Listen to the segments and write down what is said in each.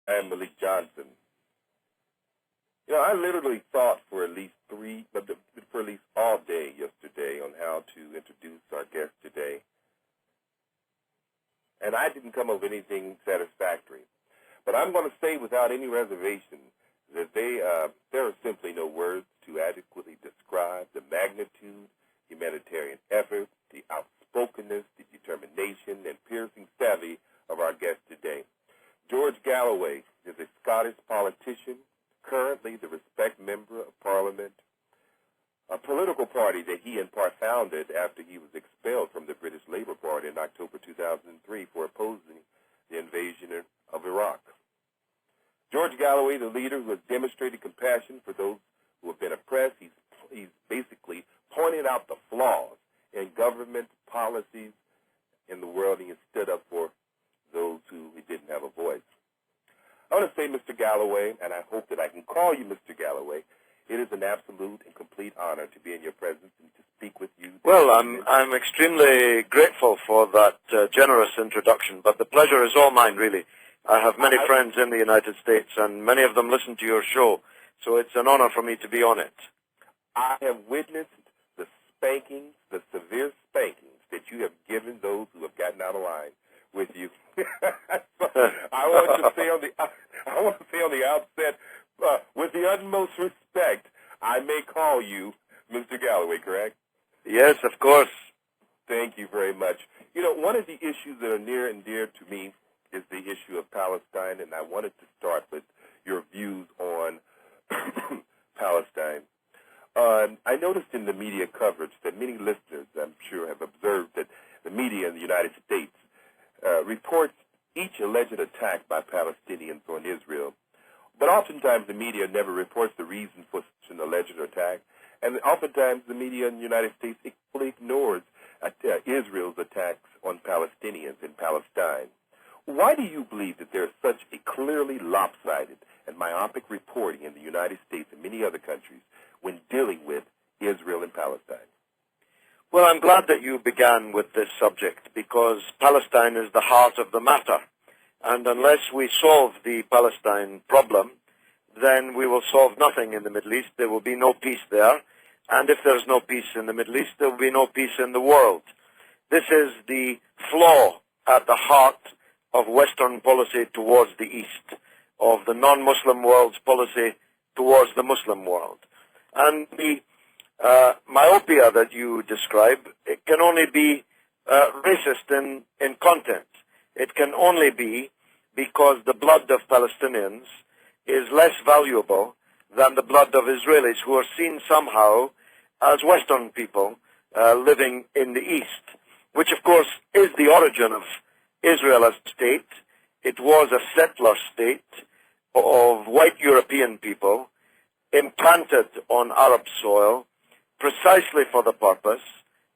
I am Malik Johnson. I literally thought for at least all day yesterday on how to introduce our guest today, and I didn't come up with anything satisfactory. But I'm going to say without any reservation that there are simply no words to adequately describe the magnitude, humanitarian effort, the outspokenness, the determination, and piercing savvy of our guest today. George Galloway is a Scottish politician, currently the Respect Member of Parliament, a political party that he in part founded after he was expelled from the British Labour Party in October 2003 for opposing the invasion of Iraq. George Galloway, the leader who has demonstrated compassion for those who have been oppressed, he's basically pointed out the flaws in government policies in the world, and he has stood up for those who didn't have a voice. I want to say, Mr. Galloway, and I hope that I can call you Mr. Galloway, it is an absolute and complete honor to be in your presence and to speak with you. Well, I'm extremely grateful for that generous introduction, but the pleasure is all mine, really. I have many friends in the United States, and many of them listen to your show, so it's an honor for me to be on it. I have witnessed the spankings, the severe spankings that you have given those who have gotten out of line with you. I want to say on the outset, with the utmost respect, I may call you Mr. Galloway, correct? Yes, of course. Thank you very much. One of the issues that are near and dear to me is the issue of Palestine, and I wanted to start with your views on Palestine. I noticed in the media coverage that many listeners, I'm sure, have observed that the media in the United States reports each alleged attack by Palestinians on Israel. But oftentimes the media never reports the reason for such an alleged attack, and oftentimes the media in the United States equally ignores Israel's attacks on Palestinians in Palestine. Why do you believe that there is such a clearly lopsided and myopic reporting in the United States and many other countries when dealing with Israel and Palestine? Well, I'm glad that you began with this subject because Palestine is the heart of the matter. And unless we solve the Palestine problem, then we will solve nothing in the Middle East. There will be no peace there. And if there's no peace in the Middle East, there will be no peace in the world. This is the flaw at the heart of Western policy towards the East, of the non-Muslim world's policy towards the Muslim world. And the myopia that you describe, it can only be racist in content. It can only be because the blood of Palestinians is less valuable than the blood of Israelis who are seen somehow as Western people living in the East, which of course is the origin of Israel as a state. It was a settler state of white European people implanted on Arab soil precisely for the purpose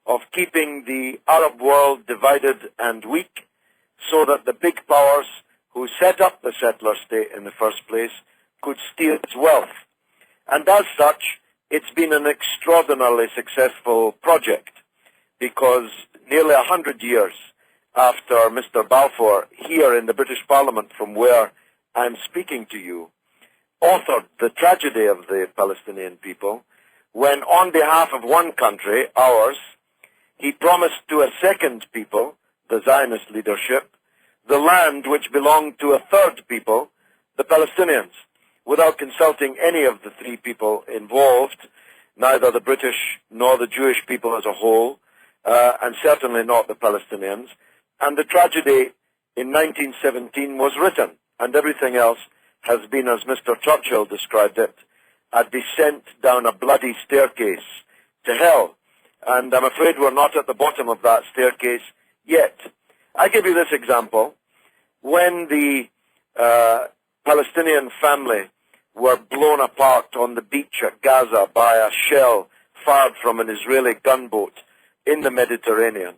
of keeping the Arab world divided and weak so that the big powers who set up the settler state in the first place could steal its wealth. And as such, it's been an extraordinarily successful project because nearly 100 years after Mr. Balfour, here in the British Parliament from where I'm speaking to you, authored the tragedy of the Palestinian people, when on behalf of one country, ours, he promised to a second people, the Zionist leadership, the land which belonged to a third people, the Palestinians, without consulting any of the three people involved, neither the British nor the Jewish people as a whole, and certainly not the Palestinians. And the tragedy in 1917 was written, and everything else has been, as Mr. Churchill described it, a descent down a bloody staircase to hell. And I'm afraid we're not at the bottom of that staircase yet. I give you this example. When the Palestinian family were blown apart on the beach at Gaza by a shell fired from an Israeli gunboat in the Mediterranean,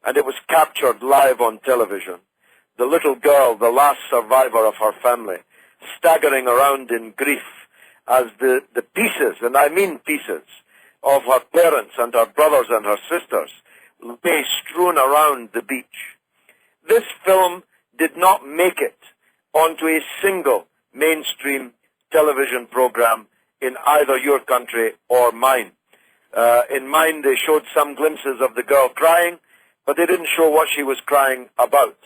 and it was captured live on television, the little girl, the last survivor of her family, staggering around in grief as the pieces, and I mean pieces, of her parents and her brothers and her sisters lay strewn around the beach. This film did not make it onto a single mainstream television program in either your country or mine. In mine, they showed some glimpses of the girl crying, but they didn't show what she was crying about.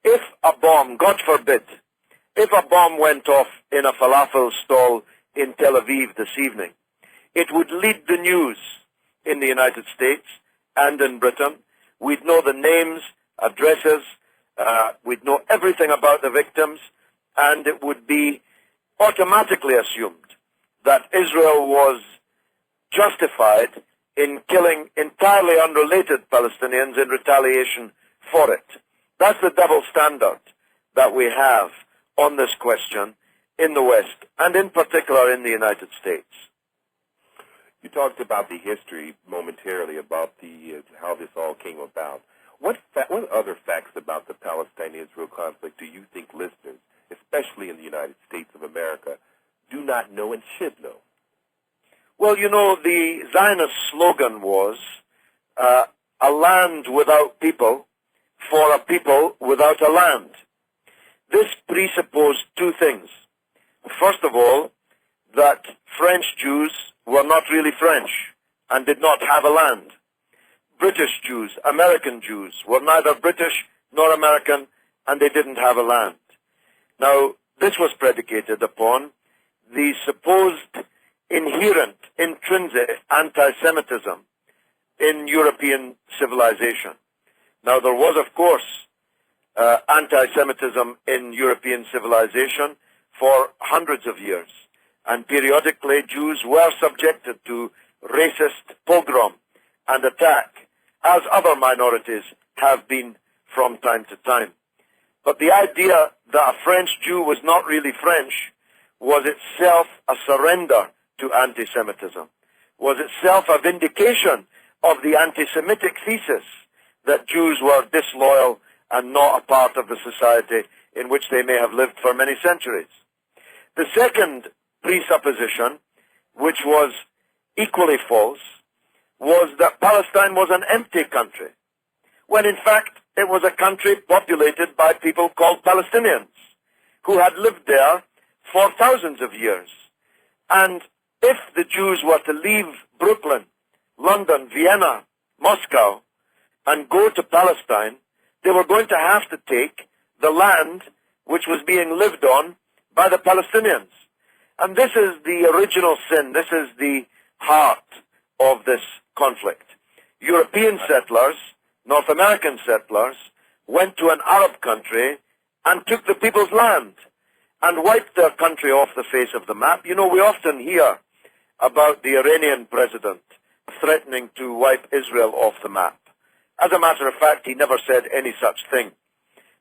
If a bomb, God forbid, if a bomb went off in a falafel stall in Tel Aviv this evening, it would lead the news in the United States and in Britain. We'd know the names, addresses, we'd know everything about the victims, and it would be automatically assumed that Israel was justified in killing entirely unrelated Palestinians in retaliation for it. That's the double standard that we have on this question in the West, and in particular in the United States. You talked about the history momentarily, about how this all came about. What other facts about the Palestine-Israel conflict do you think listeners, especially in the United States of America, do not know and should know? Well, you know, the Zionist slogan was, a land without people for a people without a land. This presupposed two things. First of all, that French Jews were not really French and did not have a land. British Jews, American Jews, were neither British nor American, and they didn't have a land. Now, this was predicated upon the supposed inherent, intrinsic anti-Semitism in European civilization. Now, there was, of course, anti-Semitism in European civilization for hundreds of years, and periodically Jews were subjected to racist pogrom and attack, as other minorities have been from time to time. But the idea that a French Jew was not really French was itself a surrender to anti-Semitism, was itself a vindication of the anti-Semitic thesis that Jews were disloyal and not a part of the society in which they may have lived for many centuries. The second presupposition, which was equally false, was that Palestine was an empty country, when in fact it was a country populated by people called Palestinians, who had lived there for thousands of years. And if the Jews were to leave Brooklyn, London, Vienna, Moscow, and go to Palestine, they were going to have to take the land which was being lived on by the Palestinians. And this is the original sin. This is the heart of this conflict. European settlers, North American settlers, went to an Arab country and took the people's land and wiped their country off the face of the map. You know, we often hear about the Iranian president threatening to wipe Israel off the map. As a matter of fact, he never said any such thing.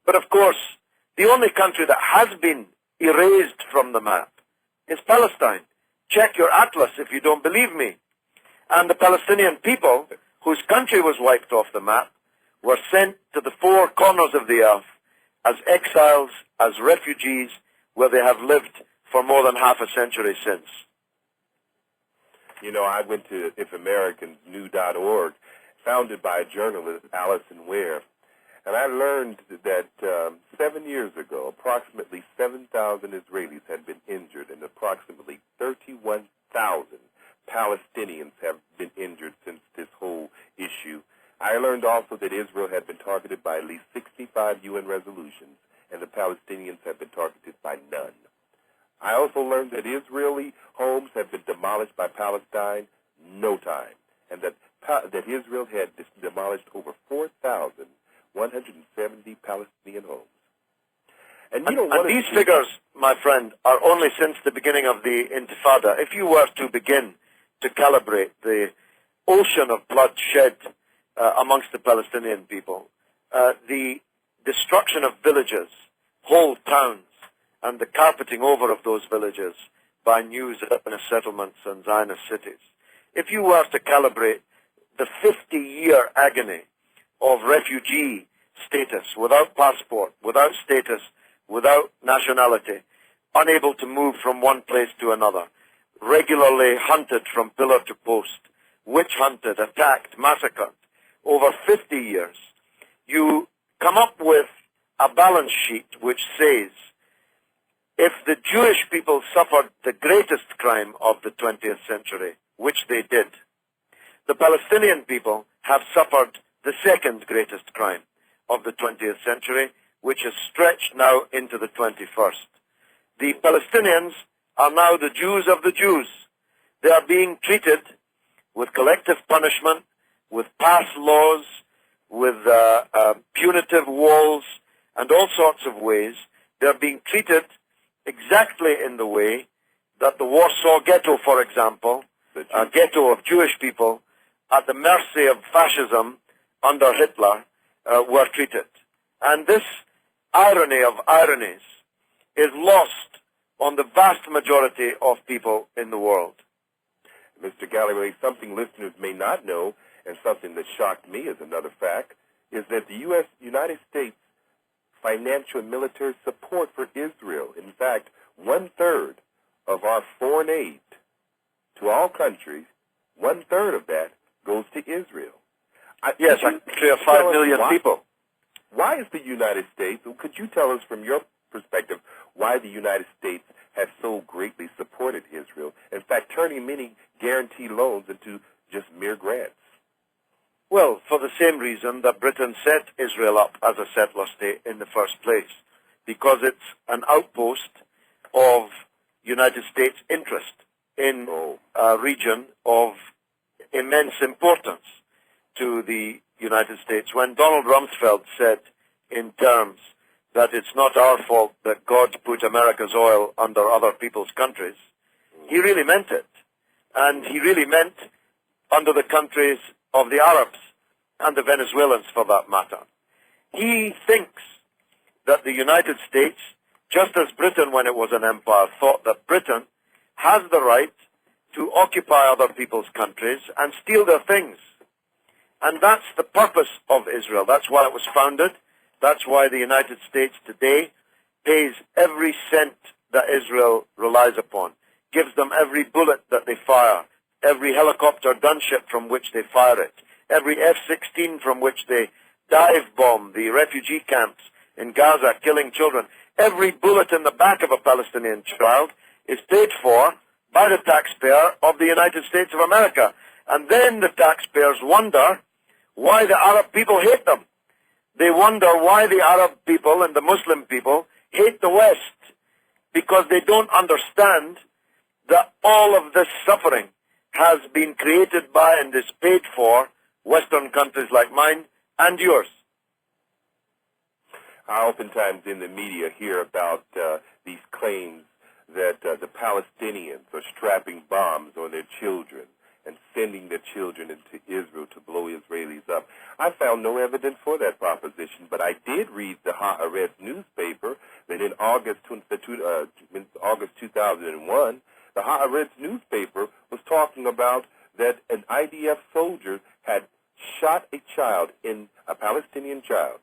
But of course, the only country that has been erased from the map is Palestine. Check your atlas if you don't believe me. And the Palestinian people, whose country was wiped off the map, were sent to the four corners of the earth as exiles, as refugees, where they have lived for more than half a century since. You know, I went to ifamericans.org, founded by journalist Allison Ware, and I learned that 7 years ago, approximately 7,000 Israelis had been injured, and approximately 31,000 Palestinians have been injured since this whole issue. I learned also that Israel had been targeted by at least 65 UN resolutions, and the Palestinians have been targeted by none. I also learned that Israeli homes have been demolished by Palestine no time, and that Israel had demolished over 4,170 Palestinian homes. And you and these figures, my friend, are only since the beginning of the Intifada. If you were to begin to calibrate the ocean of blood shed amongst the Palestinian people, the destruction of villages, whole towns, and the carpeting over of those villages by new Zionist settlements and Zionist cities. If you were to calibrate the 50-year agony of refugee status, without passport, without status, without nationality, unable to move from one place to another, regularly hunted from pillar to post, witch-hunted, attacked, massacred, over 50 years, you come up with a balance sheet which says if the Jewish people suffered the greatest crime of the 20th century, which they did, the Palestinian people have suffered the second greatest crime of the 20th century, which is stretched now into the 21st. The Palestinians are now the Jews of the Jews. They are being treated with collective punishment, with passed laws, with punitive walls, and all sorts of ways. They are being treated exactly in the way that the Warsaw Ghetto, for example, a ghetto of Jewish people, at the mercy of fascism under Hitler, were treated. And this irony of ironies is lost on the vast majority of people in the world. Mr. Galloway, something listeners may not know, and something that shocked me as another fact, is that the United States financial and military support for Israel, in fact, 1/3 of our foreign aid to all countries, 1/3 of that goes to Israel. Yes, actually 5 million people. Why is the United States, could you tell us from your perspective, why the United States has so greatly supported Israel, in fact, turning many guaranteed loans into just mere grants? Well, for the same reason that Britain set Israel up as a settler state in the first place, because it's an outpost of United States interest in a region of immense importance to the United States. When Donald Rumsfeld said in terms that it's not our fault that God put America's oil under other people's countries, he really meant it. And he really meant under the countries of the Arabs and the Venezuelans, for that matter. He thinks that the United States, just as Britain when it was an empire, thought that Britain has the right to occupy other people's countries and steal their things. And that's the purpose of Israel. That's why it was founded. That's why the United States today pays every cent that Israel relies upon, gives them every bullet that they fire, every helicopter gunship from which they fire it, every F-16 from which they dive bomb the refugee camps in Gaza, killing children. Every bullet in the back of a Palestinian child is paid for by the taxpayer of the United States of America. And then the taxpayers wonder why the Arab people hate them. They wonder why the Arab people and the Muslim people hate the West, because they don't understand that all of this suffering has been created by and is paid for Western countries like mine and yours. I oftentimes in the media hear about these claims that the Palestinians are strapping bombs on their children and sending their children into Israel to blow Israelis up. I found no evidence for that proposition, but I did read the Haaretz newspaper that in August 2001, the Haaretz newspaper was talking about that an IDF soldier had shot a Palestinian child,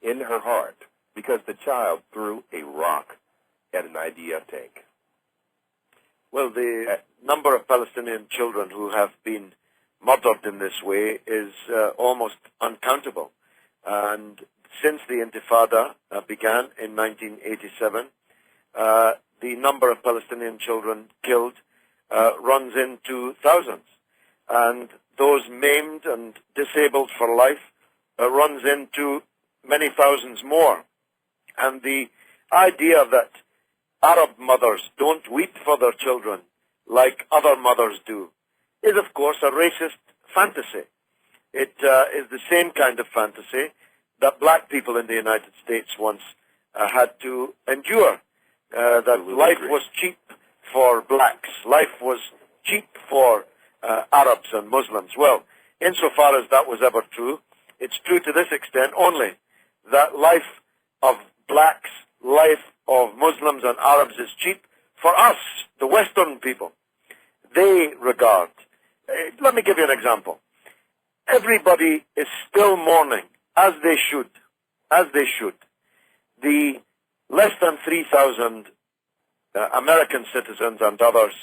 in her heart because the child threw a rock at an IDF tank. Well, the number of Palestinian children who have been murdered in this way is almost uncountable. And since the Intifada began in 1987, the number of Palestinian children killed runs into thousands. And those maimed and disabled for life runs into many thousands more. And the idea that Arab mothers don't weep for their children like other mothers do is, of course, a racist fantasy. It is the same kind of fantasy that black people in the United States once had to endure, that life was cheap for blacks, life was cheap for Arabs and Muslims. Well, insofar as that was ever true, it's true to this extent only, that life of blacks, life of Muslims and Arabs is cheap for us, the Western people. They regard, let me give you an example. Everybody is still mourning, as they should, the less than 3,000 American citizens and others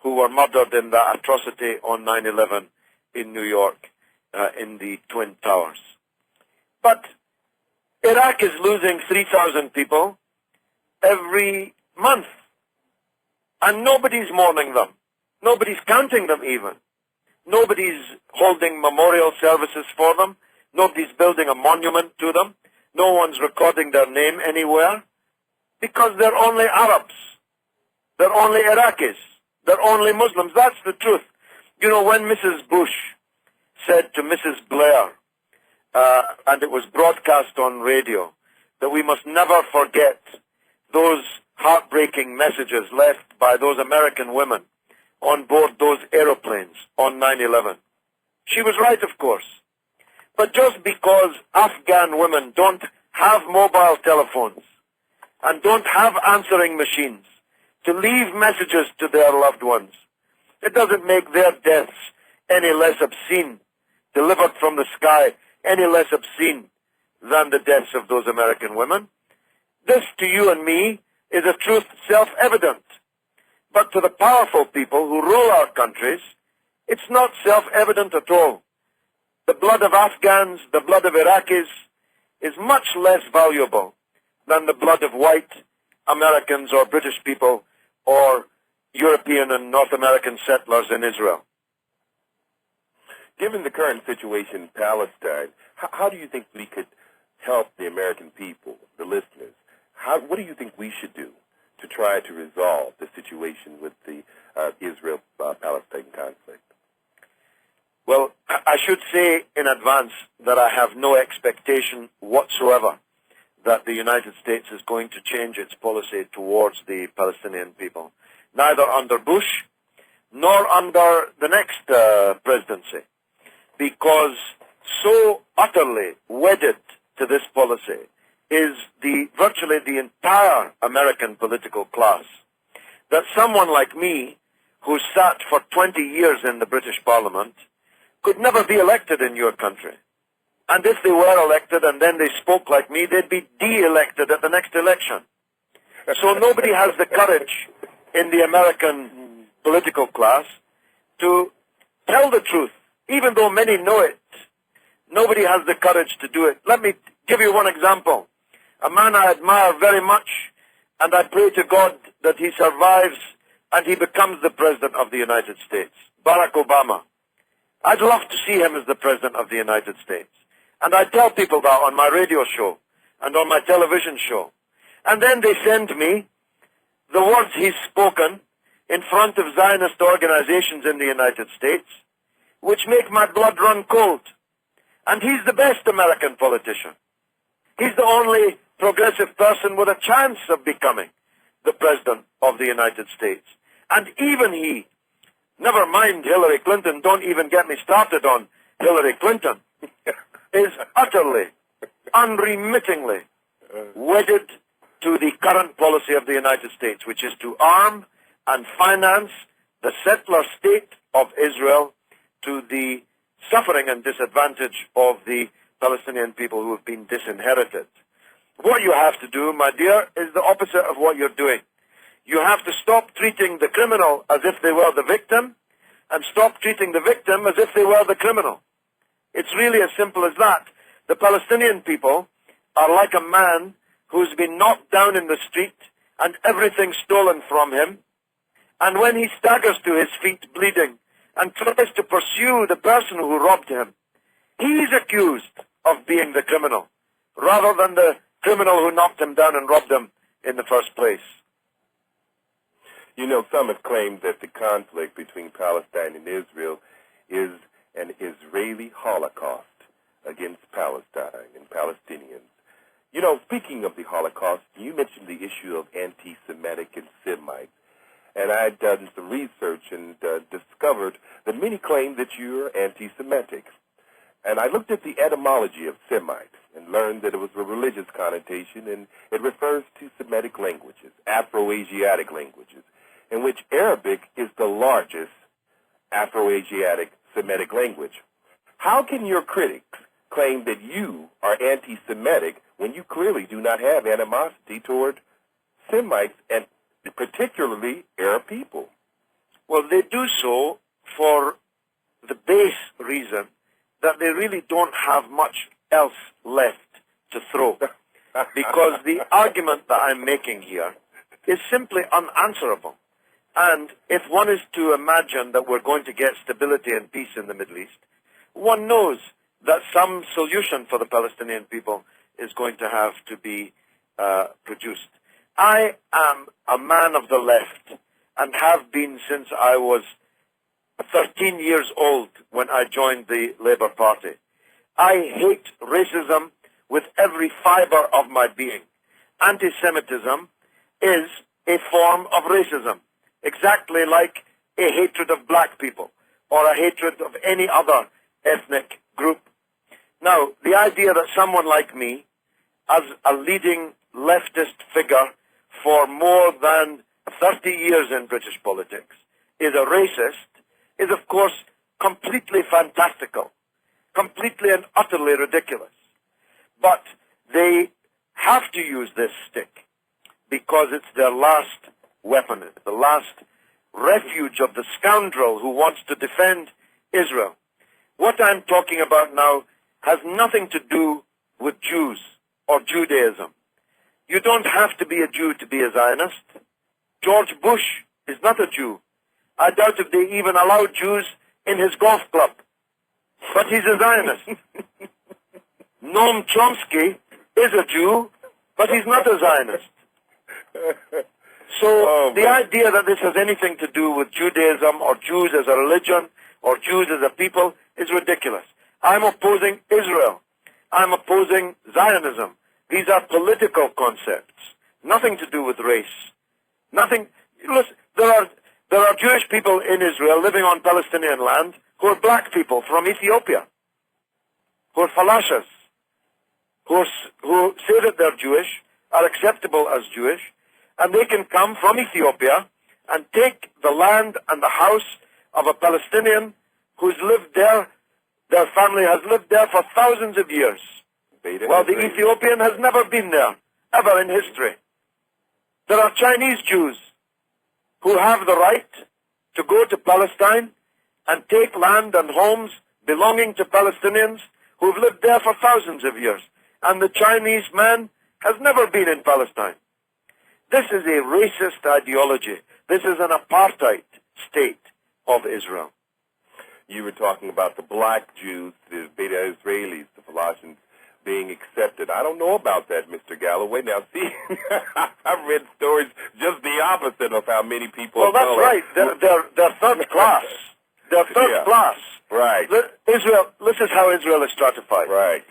who were murdered in that atrocity on 9/11 in New York, in the Twin Towers. But Iraq is losing 3,000 people every month. And nobody's mourning them. Nobody's counting them even. Nobody's holding memorial services for them. Nobody's building a monument to them. No one's recording their name anywhere. Because they're only Arabs. They're only Iraqis. They're only Muslims. That's the truth. You know, when Mrs. Bush said to Mrs. Blair, and it was broadcast on radio, that we must never forget those heartbreaking messages left by those American women on board those aeroplanes on 9/11. She was right, of course. But just because Afghan women don't have mobile telephones and don't have answering machines to leave messages to their loved ones, it doesn't make their deaths any less obscene, delivered from the sky, any less obscene than the deaths of those American women. This, to you and me, is a truth self-evident. But to the powerful people who rule our countries, it's not self-evident at all. The blood of Afghans, the blood of Iraqis, is much less valuable than the blood of white Americans or British people or European and North American settlers in Israel. Given the current situation in Palestine, how do you think we could help the American people, the listeners? What do you think we should do to try to resolve the situation with the Israel-Palestine conflict? Well, I should say in advance that I have no expectation whatsoever that the United States is going to change its policy towards the Palestinian people, neither under Bush nor under the next presidency, because so utterly wedded to this policy is virtually the entire American political class that someone like me, who sat for 20 years in the British Parliament, could never be elected in your country. And if they were elected and then they spoke like me, they'd be de-elected at the next election. So nobody has the courage in the American political class to tell the truth, even though many know it. Nobody has the courage to do it. Let me give you one example. A man I admire very much, and I pray to God that he survives and he becomes the President of the United States, Barack Obama. I'd love to see him as the President of the United States. And I tell people that on my radio show and on my television show. And then they send me the words he's spoken in front of Zionist organizations in the United States, which make my blood run cold. And he's the best American politician. He's the only progressive person with a chance of becoming the President of the United States. And even he, never mind Hillary Clinton, don't even get me started on Hillary Clinton, is utterly, unremittingly wedded to the current policy of the United States, which is to arm and finance the settler state of Israel to the suffering and disadvantage of the Palestinian people who have been disinherited. What you have to do, my dear, is the opposite of what you're doing. You have to stop treating the criminal as if they were the victim, and stop treating the victim as if they were the criminal. It's really as simple as that. The Palestinian people are like a man who's been knocked down in the street and everything stolen from him, and when he staggers to his feet bleeding and tries to pursue the person who robbed him, he's accused of being the criminal, rather than the criminal who knocked him down and robbed him in the first place. You know, some have claimed that the conflict between Palestine and Israel is an Israeli Holocaust against Palestine and Palestinians. You know, speaking of the Holocaust, you mentioned the issue of anti-Semitic and Semites. And I had done some research and discovered that many claim that you're anti-Semitic. And I looked at the etymology of Semite and learned that it was a religious connotation, and it refers to Semitic languages, Afro-Asiatic languages, in which Arabic is the largest Afro-Asiatic Semitic language. How can your critics claim that you are anti-Semitic when you clearly do not have animosity toward Semites and particularly Arab people? Well, they do so for the base reason that they really don't have much else left to throw. Because the argument that I'm making here is simply unanswerable. And if one is to imagine that we're going to get stability and peace in the Middle East, one knows that some solution for the Palestinian people is going to have to be produced. I am a man of the left and have been since I was 13 years old when I joined the Labour Party. I hate racism with every fiber of my being. Anti-Semitism is a form of racism, exactly like a hatred of black people or a hatred of any other ethnic group. Now, the idea that someone like me, as a leading leftist figure for more than 30 years in British politics, is a racist, is of course completely fantastical, completely and utterly ridiculous. But they have to use this stick because it's their last weapon, it's the last refuge of the scoundrel who wants to defend Israel. What I'm talking about now has nothing to do with Jews or Judaism. You don't have to be a Jew to be a Zionist. George Bush is not a Jew. I doubt if they even allow Jews in his golf club. But he's a Zionist. Noam Chomsky is a Jew, but he's not a Zionist. So the idea that this has anything to do with Judaism or Jews as a religion or Jews as a people is ridiculous. I'm opposing Israel. I'm opposing Zionism. These are political concepts, nothing to do with race. Nothing. Listen, there are Jewish people in Israel living on Palestinian land who are black people from Ethiopia, who are falashas, who say that they're Jewish, are acceptable as Jewish, and they can come from Ethiopia and take the land and the house of a Palestinian who's lived there, their family has lived there for thousands of years, while the Ethiopian has never been there, ever in history. There are Chinese Jews who have the right to go to Palestine and take land and homes belonging to Palestinians who've lived there for thousands of years. And the Chinese man has never been in Palestine. This is a racist ideology. This is an apartheid state of Israel. You were talking about the black Jews, the Beta Israelis, the Colossians being accepted. I don't know about that, Mr. Galloway. Now, see, I've read stories just the opposite of how many people... Well, that's right. They're third class. They're third class. Right. Israel, this is how Israel is stratified. Right.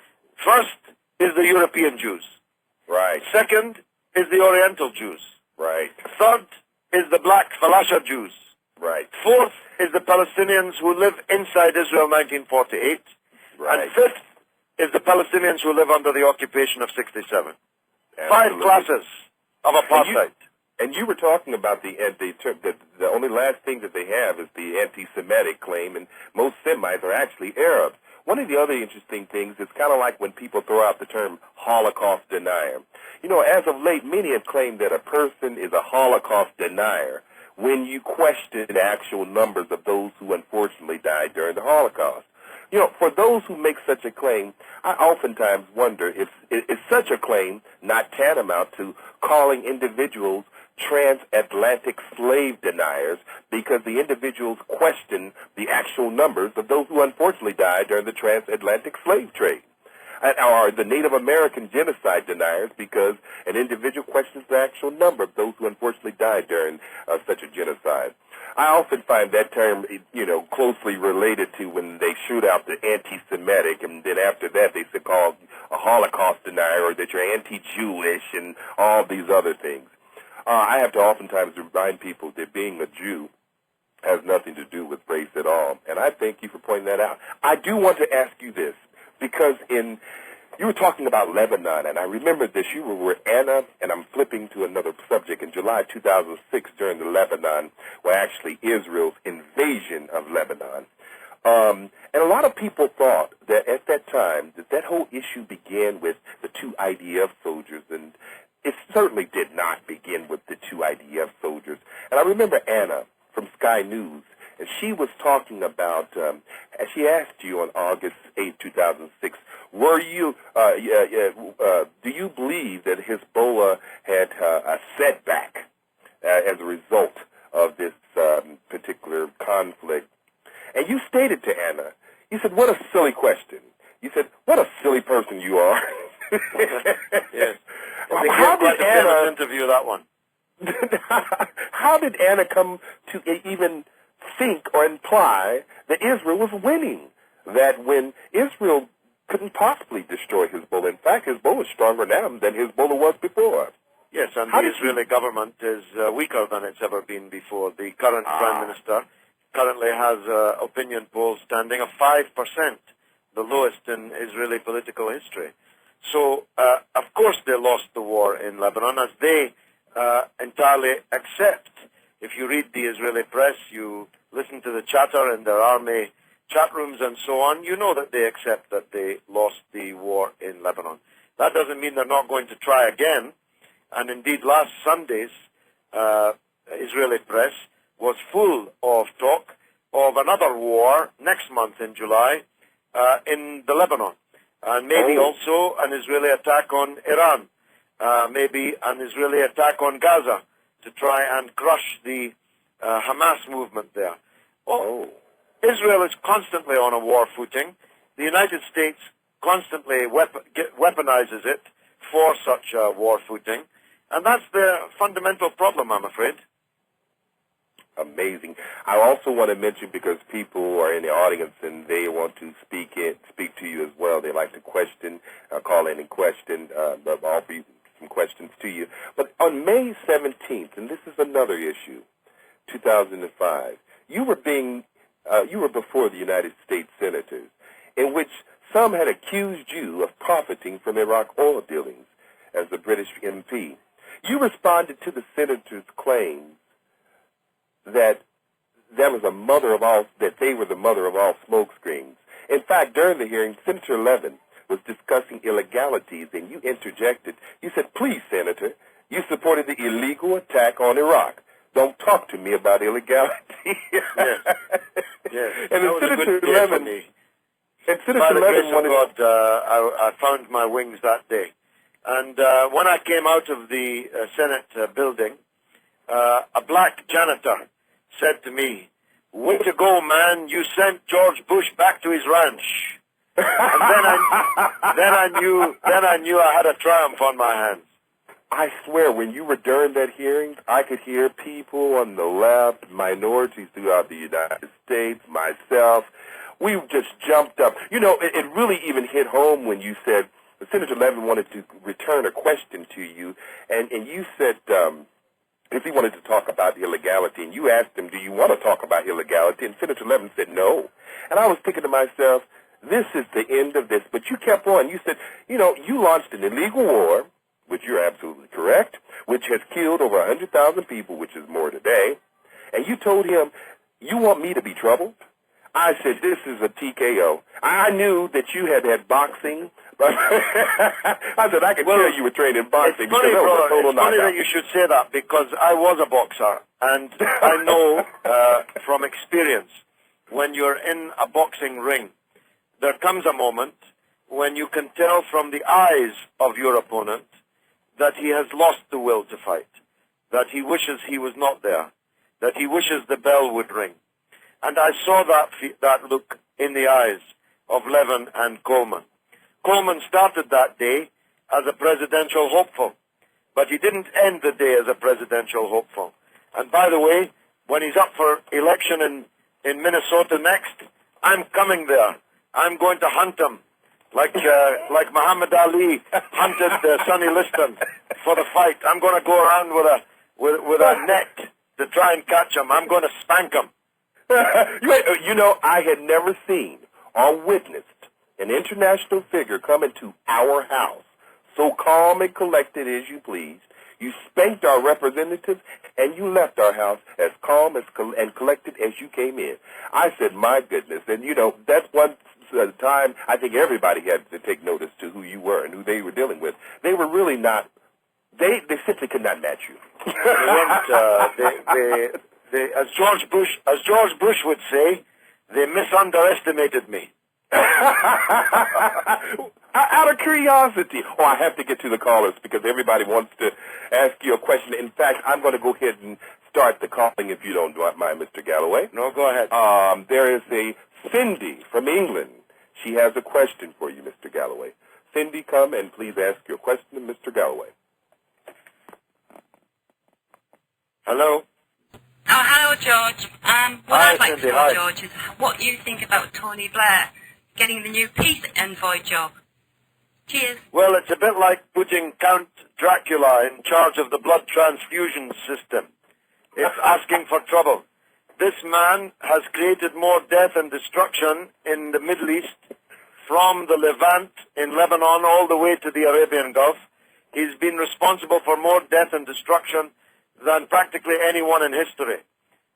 First is the European Jews. Right. Second is the Oriental Jews. Right. Third is the black Falasha Jews. Right. Fourth is the Palestinians who live inside Israel 1948. Right. And fifth is the Palestinians who live under the occupation of 67. Absolutely. 5 classes of apartheid. And you were talking about the only last thing that they have is the anti-Semitic claim, and most Semites are actually Arabs. One of the other interesting things is kind of like when people throw out the term Holocaust denier. You know, as of late, many have claimed that a person is a Holocaust denier when you question the actual numbers of those who unfortunately died during the Holocaust. You know, for those who make such a claim, I oftentimes wonder if is such a claim not tantamount to calling individuals transatlantic slave deniers because the individuals question the actual numbers of those who unfortunately died during the transatlantic slave trade. Or the Native American genocide deniers because an individual questions the actual number of those who unfortunately died during such a genocide. I often find that term, you know, closely related to when they shoot out the anti-Semitic, and then after that they say called a Holocaust denier or that you're anti-Jewish and all these other things. I have to oftentimes remind people that being a Jew has nothing to do with race at all, and I thank you for pointing that out. I do want to ask you this, because you were talking about Lebanon, and I remember this. You were with Anna, and I'm flipping to another subject. In July 2006, during the Lebanon, well, actually Israel's invasion of Lebanon. And a lot of people thought that at that time that whole issue began with the two IDF soldiers, and it certainly did not begin with the two IDF soldiers. And I remember Anna from Sky News, and she was talking about, she asked you on August 8, 2006, were you, do you believe that Hezbollah had a setback as a result of this particular conflict. And you stated to Anna, you said, what a silly question. You said, what a silly person you are. Yes. How did Anna interview that one? How did Anna come to even think or imply that Israel was winning? That when Israel couldn't possibly destroy Hezbollah. In fact, Hezbollah is stronger now than Hezbollah was before. Yes, and the Israeli government is weaker than it's ever been before. The current Prime Minister currently has opinion polls standing of 5%, the lowest in Israeli political history. So, of course, they lost the war in Lebanon, as they entirely accept. If you read the Israeli press, you listen to the chatter in their army chat rooms and so on, you know that they accept that they lost the war in Lebanon. That doesn't mean they're not going to try again. And indeed, last Sunday's Israeli press was full of talk of another war next month in July in the Lebanon. And maybe also an Israeli attack on Iran. Maybe an Israeli attack on Gaza to try and crush the Hamas movement there. Israel is constantly on a war footing. The United States constantly weaponizes it for such a war footing. And that's the fundamental problem, I'm afraid. Amazing. I also want to mention, because people are in the audience and they want to speak to you as well. They like to question, call in and question, offer you some questions to you. But on May 17th, and this is another issue, 2005, you were before the United States senators, in which some had accused you of profiting from Iraq oil dealings as a British MP. You responded to the senators' claims that they were the mother of all smokescreens. In fact, during the hearing, Senator Levin was discussing illegalities, and you interjected. You said, "Please, Senator, you supported the illegal attack on Iraq. Don't talk to me about illegality." Yes. And then Senator Levin, wanted. I found my wings that day, and when I came out of the Senate building, a black janitor said to me, "Way to go, man! You sent George Bush back to his ranch." And then I knew I had a triumph on my hands. I swear, when you were during that hearing, I could hear people on the left, minorities throughout the United States, myself. We just jumped up. You know, it really even hit home when you said, Senator Levin wanted to return a question to you, and you said, if he wanted to talk about illegality, and you asked him, do you want to talk about illegality? And Senator Levin said no. And I was thinking to myself, this is the end of this. But you kept on. You said, you know, you launched an illegal war, which you're absolutely correct, which has killed over 100,000 people, which is more today. And you told him, you want me to be troubled? I said, this is a TKO. I knew that you had boxing, but I said, I could tell you were trained in boxing. It's funny, brother, it's funny that you should say that, because I was a boxer, and I know from experience, when you're in a boxing ring, there comes a moment when you can tell from the eyes of your opponent that he has lost the will to fight, that he wishes he was not there, that he wishes the bell would ring. And I saw that look in the eyes of Levin and Coleman. Coleman started that day as a presidential hopeful, but he didn't end the day as a presidential hopeful. And by the way, when he's up for election in Minnesota next, I'm coming there. I'm going to hunt him, like Muhammad Ali hunted Sonny Liston for the fight. I'm going to go around with a net to try and catch him. I'm going to spank him. You know, I had never seen or witnessed an international figure come into our house so calm and collected as you pleased. You spanked our representatives, and you left our house as calm and collected as you came in. I said, my goodness. And, you know, that's one time I think everybody had to take notice to who you were and who they were dealing with. They were really not, they simply could not match you. As George Bush would say, they misunderestimated me. Out of curiosity. Oh, I have to get to the callers because everybody wants to ask you a question. In fact, I'm going to go ahead and start the calling if you don't mind, Mr. Galloway. No, go ahead. There is a Cindy from England. She has a question for you, Mr. Galloway. Cindy, come and please ask your question to Mr. Galloway. Hello? Oh, hello, George. What Hi, I'd like Cindy, to know, hi. George, is what you think about Tony Blair getting the new peace envoy job. Cheers. Well, it's a bit like putting Count Dracula in charge of the blood transfusion system. It's asking for trouble. This man has created more death and destruction in the Middle East, from the Levant in Lebanon all the way to the Arabian Gulf. He's been responsible for more death and destruction than practically anyone in history.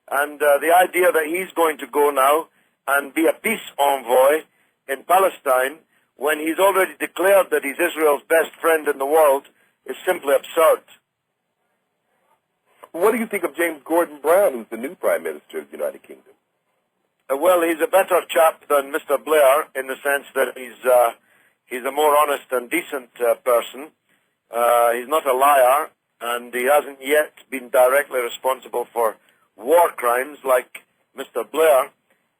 And the idea that he's going to go now and be a peace envoy in Palestine when he's already declared that he's Israel's best friend in the world is simply absurd. What do you think of James Gordon Brown, who's the new Prime Minister of the United Kingdom? Well, he's a better chap than Mr. Blair in the sense that he's a more honest and decent person. He's not a liar, and he hasn't yet been directly responsible for war crimes like Mr. Blair.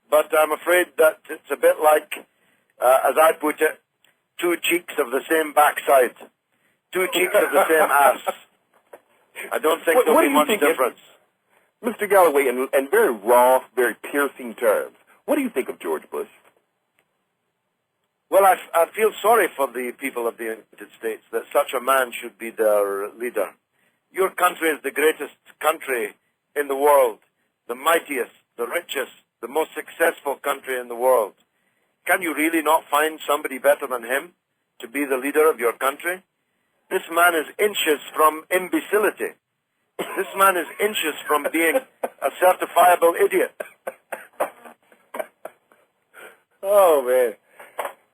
But I'm afraid that it's a bit like, as I put it, two cheeks of the same backside, two cheeks of the same ass. I don't think there'll be much difference. Mr. Galloway, in very raw, very piercing terms, what do you think of George Bush? Well, I feel sorry for the people of the United States that such a man should be their leader. Your country is the greatest country in the world, the mightiest, the richest, the most successful country in the world. Can you really not find somebody better than him to be the leader of your country? This man is inches from imbecility. This man is inches from being a certifiable idiot. Oh, man.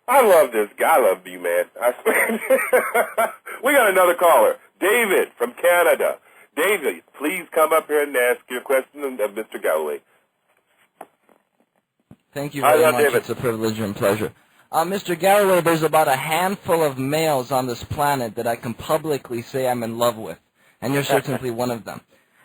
I love this guy. I love you, man. I swear. We got another caller, David from Canada. David, please come up here and ask your question of Mr. Galloway. Thank you very much. David. It's a privilege and pleasure. Mr. Galloway, there's about a handful of males on this planet that I can publicly say I'm in love with, and you're certainly one of them.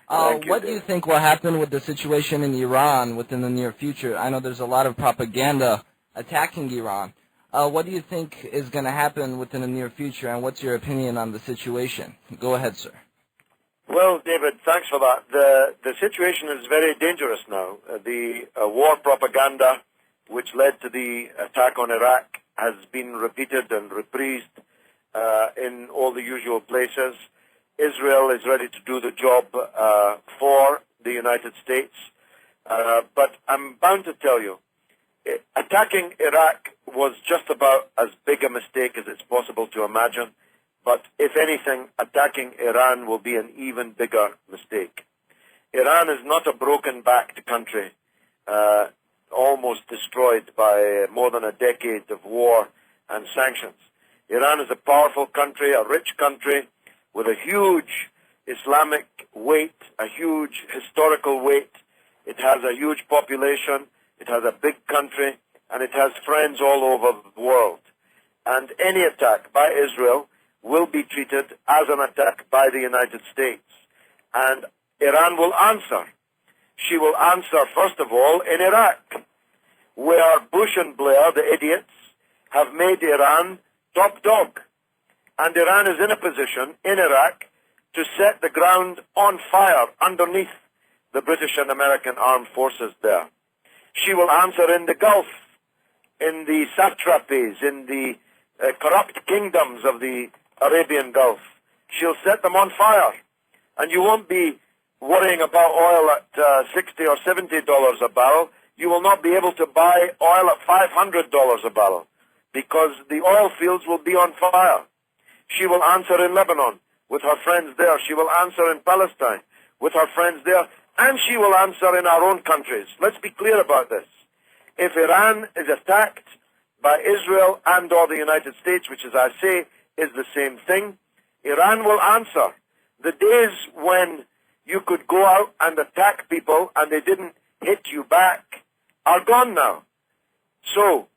What do you think will happen with the situation in Iran within the near future? I know there's a lot of propaganda attacking Iran. What do you think is going to happen within the near future, and what's your opinion on the situation? Go ahead, sir. Well, David, thanks for that. The situation is very dangerous now. The war propaganda which led to the attack on Iraq has been repeated and reprised in all the usual places. Israel is ready to do the job for the United States. But I'm bound to tell you, attacking Iraq was just about as big a mistake as it's possible to imagine. But if anything, attacking Iran will be an even bigger mistake. Iran is not a broken-backed country, almost destroyed by more than a decade of war and sanctions. Iran is a powerful country, a rich country, with a huge Islamic weight, a huge historical weight. It has a huge population, it has a big country, and it has friends all over the world. And any attack by Israel will be treated as an attack by the United States. And Iran will answer. She will answer, first of all, in Iraq, where Bush and Blair, the idiots, have made Iran top dog. And Iran is in a position in Iraq to set the ground on fire underneath the British and American armed forces there. She will answer in the Gulf, in the satrapies, in the corrupt kingdoms of the Arabian Gulf. She'll set them on fire. And you won't be worrying about oil at $60 or $70 a barrel. You will not be able to buy oil at $500 a barrel because the oil fields will be on fire. She will answer in Lebanon with her friends there. She will answer in Palestine with her friends there. And she will answer in our own countries. Let's be clear about this. If Iran is attacked by Israel and or the United States, which as I say is the same thing, Iran will answer. The days when you could go out and attack people and they didn't hit you back are gone now. So,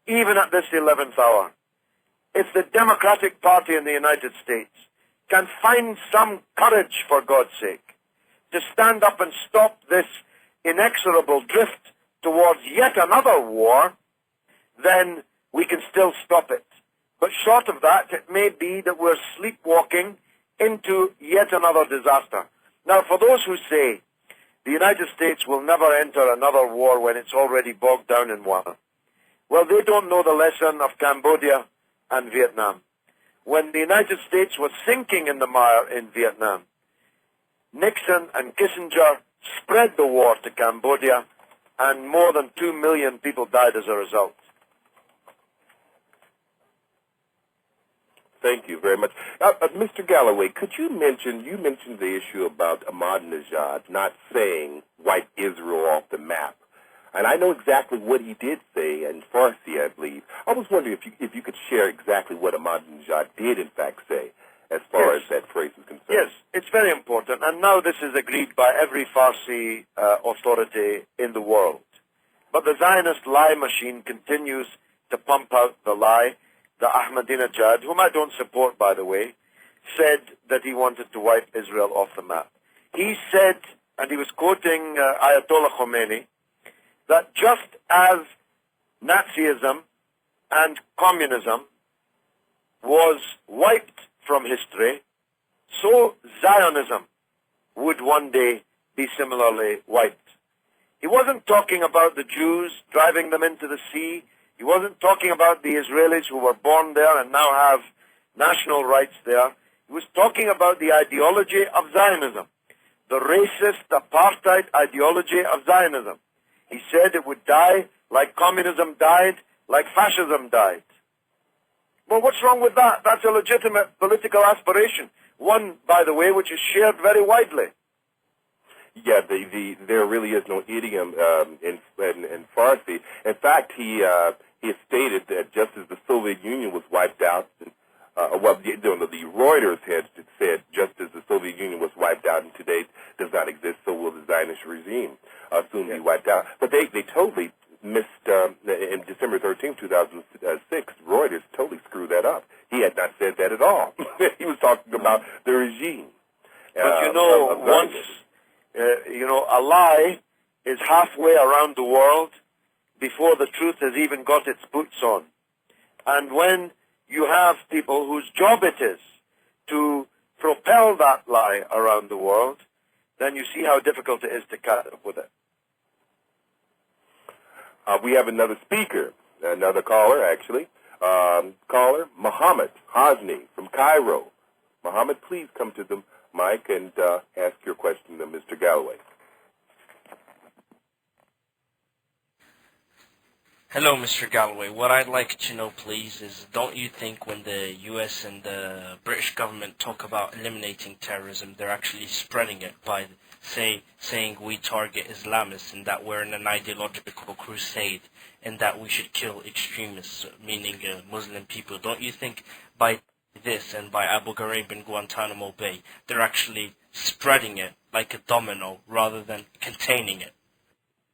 even at this 11th hour, if the Democratic Party in the United States can find some courage, for God's sake, to stand up and stop this inexorable drift towards yet another war, then we can still stop it. But short of that, it may be that we're sleepwalking into yet another disaster. Now, for those who say the United States will never enter another war when it's already bogged down in one, well, they don't know the lesson of Cambodia and Vietnam. When the United States was sinking in the mire in Vietnam, Nixon and Kissinger spread the war to Cambodia, and more than 2 million people died as a result. Thank you very much. Mr. Galloway, could you mentioned the issue about Ahmadinejad not saying wipe Israel off the map. And I know exactly what he did say in Farsi, I believe. I was wondering if you could share exactly what Ahmadinejad did, in fact, say as far as that phrase is concerned. Yes, it's very important. And now this is agreed by every Farsi authority in the world. But the Zionist lie machine continues to pump out the lie. The Ahmadinejad, whom I don't support, by the way, said that he wanted to wipe Israel off the map. He said, and he was quoting Ayatollah Khomeini, that just as Nazism and communism was wiped from history, so Zionism would one day be similarly wiped. He wasn't talking about the Jews, driving them into the sea. He wasn't talking about the Israelis who were born there and now have national rights there. He was talking about the ideology of Zionism, the racist apartheid ideology of Zionism. He said it would die like communism died, like fascism died. Well, what's wrong with that? That's a legitimate political aspiration. One, by the way, which is shared very widely. Yeah, there really is no idiom in Farsi. In fact, he stated that just as the Soviet Union was wiped out, the Reuters had said just as the Soviet Union was wiped out and today does not exist, so will the Zionist regime soon be wiped out. But they totally missed, in December 13, 2006, Reuters totally screwed that up. He had not said that at all. He was talking about the regime. But once, a lie is halfway around the world before the truth has even got its boots on. And when you have people whose job it is to propel that lie around the world, then you see how difficult it is to catch up with it. We have another speaker, another caller, actually. Caller, Mohammed Hosni from Cairo. Mohammed, please come to the mic and ask your question to Mr. Galloway. Hello, Mr. Galloway. What I'd like to know, please, is don't you think when the U.S. and the British government talk about eliminating terrorism, they're actually spreading it by saying we target Islamists and that we're in an ideological crusade and that we should kill extremists, meaning Muslim people? Don't you think by this and by Abu Ghraib and Guantanamo Bay, they're actually spreading it like a domino rather than containing it?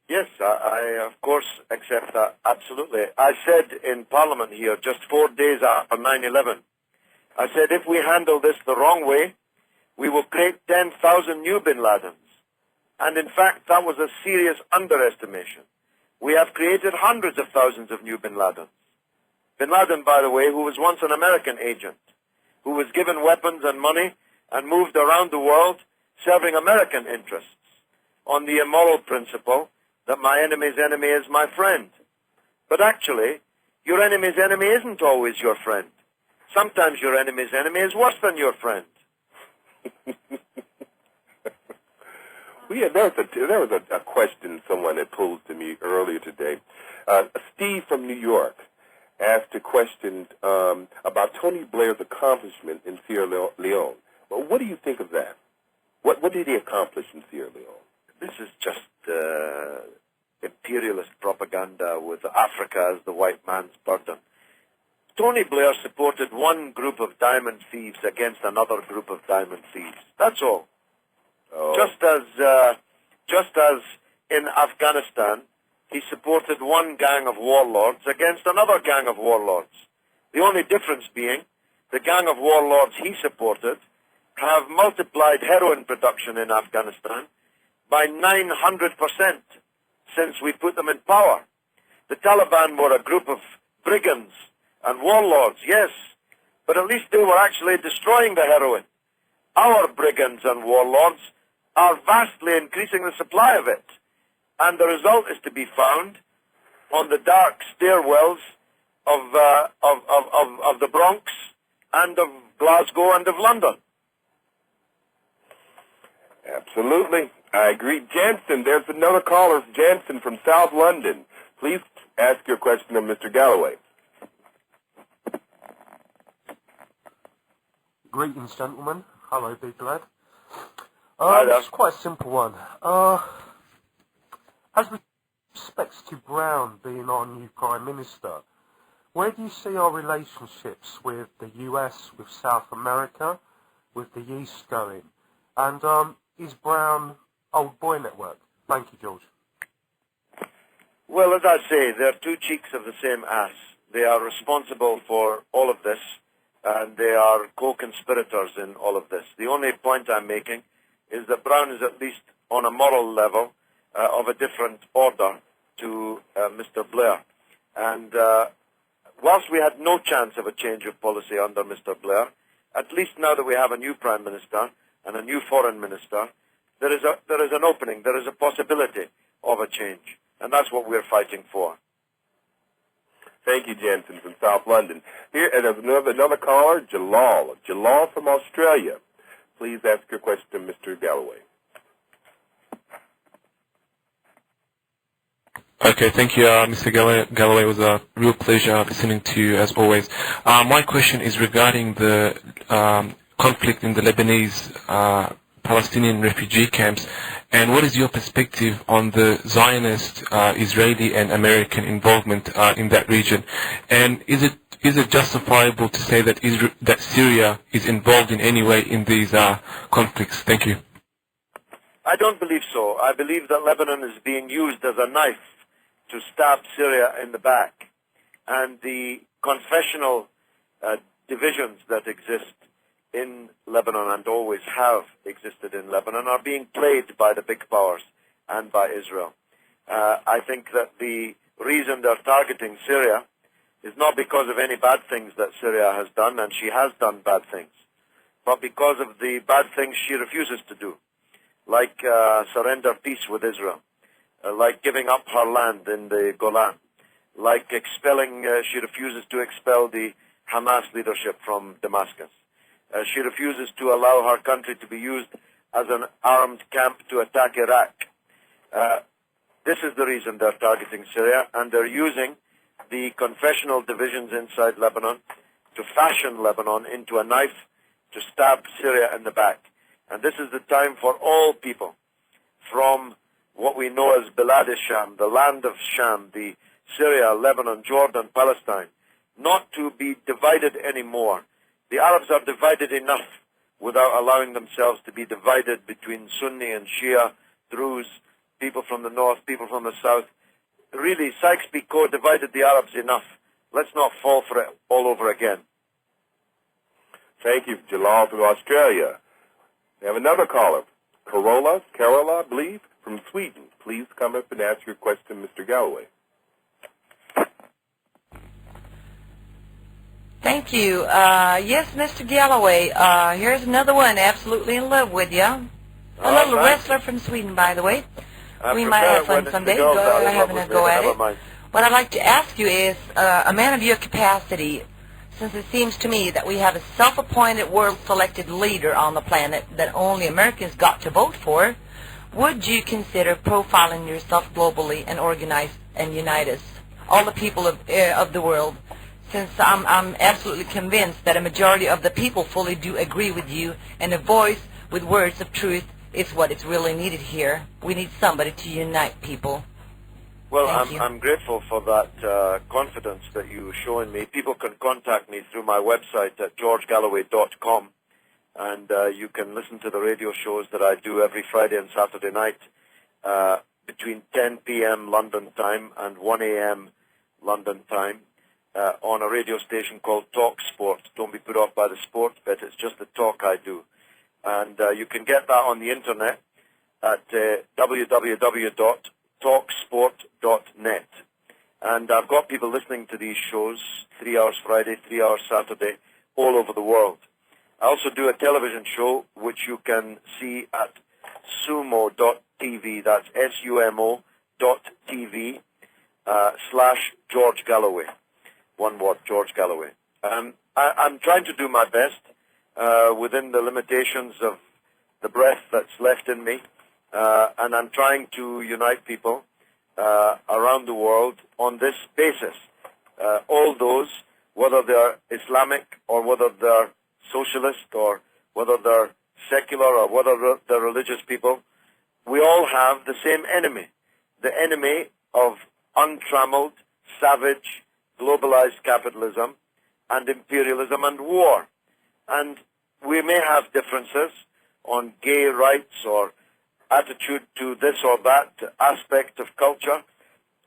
Yes, I of course accept that, absolutely. I said in Parliament here just 4 days after 9/11, I said if we handle this the wrong way, we will create 10,000 new Bin Ladens. And in fact, that was a serious underestimation. We have created hundreds of thousands of new Bin Ladens. Bin Laden, by the way, who was once an American agent, who was given weapons and money and moved around the world serving American interests on the immoral principle that my enemy's enemy is my friend. But actually, your enemy's enemy isn't always your friend. Sometimes your enemy's enemy is worse than your friend. There was a question someone had posed to me earlier today. Steve from New York asked a question about Tony Blair's accomplishment in Sierra Leone. Well, what do you think of that? What did he accomplish in Sierra Leone? This is just imperialist propaganda with Africa as the white man's burden. Tony Blair supported one group of diamond thieves against another group of diamond thieves. That's all. Oh. Just as in Afghanistan, he supported one gang of warlords against another gang of warlords. The only difference being the gang of warlords he supported have multiplied heroin production in Afghanistan by 900% since we put them in power. The Taliban were a group of brigands and warlords, yes, but at least they were actually destroying the heroin. Our brigands and warlords are vastly increasing the supply of it, and the result is to be found on the dark stairwells of the Bronx and of Glasgow and of London. Absolutely. I agree. Jansen, there's another caller, Jansen from South London. Please ask your question of Mr. Galloway. Greetings, gentlemen. Hello, big lad. Hi there. It's quite a simple one. As respects to Brown being our new Prime Minister, where do you see our relationships with the US, with South America, with the East going? And is Brown old boy network? Thank you, George. Well, as I say, they're two cheeks of the same ass. They are responsible for all of this, and they are co-conspirators in all of this. The only point I'm making is that Brown is at least on a moral level of a different order to Mr. Blair. And whilst we had no chance of a change of policy under Mr. Blair, at least now that we have a new Prime Minister and a new Foreign Minister, there is an opening, there is a possibility of a change. And that's what we're fighting for. Thank you, Jensen from South London. Here, and there's another caller, Jalal. Jalal from Australia. Please ask your question to Mr. Galloway. Okay, thank you, Mr. Galloway. It was a real pleasure listening to you, as always. My question is regarding the conflict in the Lebanese Palestinian refugee camps, and what is your perspective on the Zionist, Israeli and American involvement in that region? And is it justifiable to say that that Syria is involved in any way in these conflicts? Thank you. I don't believe so. I believe that Lebanon is being used as a knife to stab Syria in the back. And the confessional divisions that exist in Lebanon and always have existed in Lebanon are being played by the big powers and by Israel. I think that the reason they're targeting Syria is not because of any bad things that Syria has done, and she has done bad things, but because of the bad things she refuses to do, like surrender peace with Israel, like giving up her land in the Golan, like expelling, she refuses to expel the Hamas leadership from Damascus. She refuses to allow her country to be used as an armed camp to attack Iraq. This is the reason they're targeting Syria, and they're using the confessional divisions inside Lebanon to fashion Lebanon into a knife to stab Syria in the back. And this is the time for all people from what we know as Bilad Sham, the land of Sham, the Syria, Lebanon, Jordan, Palestine, not to be divided anymore. The Arabs are divided enough without allowing themselves to be divided between Sunni and Shia, Druze, people from the north, people from the south. Really, Sykes-Picot divided the Arabs enough. Let's not fall for it all over again. Thank you, Jalal from Australia. We have another caller, Carola, I believe, from Sweden. Please come up and ask your question, Mr. Galloway. Thank you. Yes, Mr. Galloway, here's another one, absolutely in love with you. A little wrestler from Sweden, by the way. We might have fun someday. Go having a go at it. What I'd like to ask you is, a man of your capacity, since it seems to me that we have a self-appointed world-selected leader on the planet that only Americans got to vote for, would you consider profiling yourself globally and organize and unite us, all the people of the world? Since I'm absolutely convinced that a majority of the people fully do agree with you, and a voice with words of truth is what is really needed here. We need somebody to unite people. Well, I'm grateful for that confidence that you show in me. People can contact me through my website at georgegalloway.com, and you can listen to the radio shows that I do every Friday and Saturday night between 10 p.m. London time and 1 a.m. London time. on a radio station called Talk Sport. Don't be put off by the sport bit, it's just the talk I do. And you can get that on the internet at www.talksport.net. And I've got people listening to these shows, 3 hours Friday, 3 hours Saturday, all over the world. I also do a television show which you can see at sumo.tv, that's sumo.tv / George Galloway. One word, George Galloway. I'm trying to do my best within the limitations of the breath that's left in me, and I'm trying to unite people around the world on this basis. All those, whether they're Islamic or whether they're socialist or whether they're secular or whether they're religious people, we all have the same enemy, the enemy of untrammeled, savage, globalized capitalism and imperialism and war. And we may have differences on gay rights or attitude to this or that aspect of culture.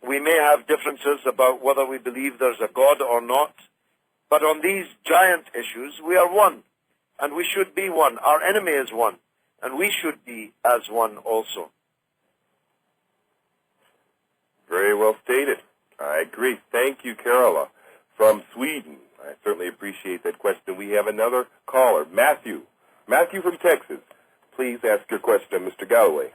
We may have differences about whether we believe there's a God or not. But on these giant issues, we are one, and we should be one. Our enemy is one, and we should be as one also. Very well stated. I agree. Thank you, Carola, from Sweden. I certainly appreciate that question. We have another caller, Matthew. Matthew from Texas. Please ask your question, Mr. Galloway.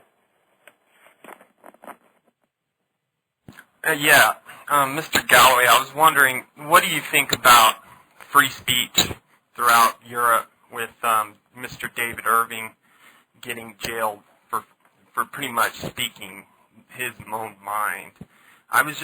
Mr. Galloway, I was wondering, what do you think about free speech throughout Europe with Mr. David Irving getting jailed for pretty much speaking his own mind? I was just